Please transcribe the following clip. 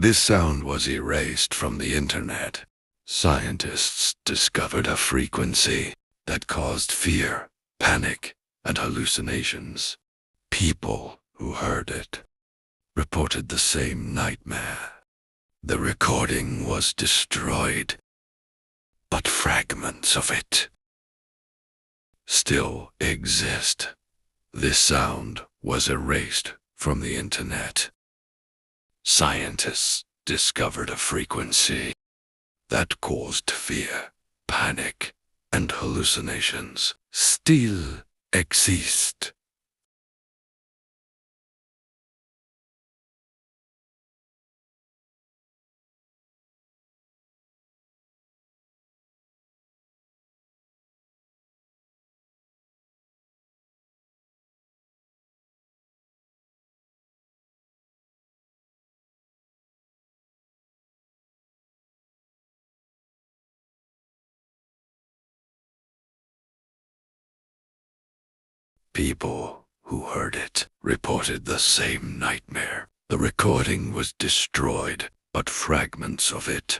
This sound was erased from the internet. Scientists discovered a frequency that caused fear, panic, and hallucinations. People who heard it reported the same nightmare. The recording was destroyed, but fragments of it still exist. This sound was erased from the internet. Scientists discovered a frequency that caused fear, panic, and hallucinations still exist. People who heard it reported the same nightmare. The recording was destroyed, but fragments of it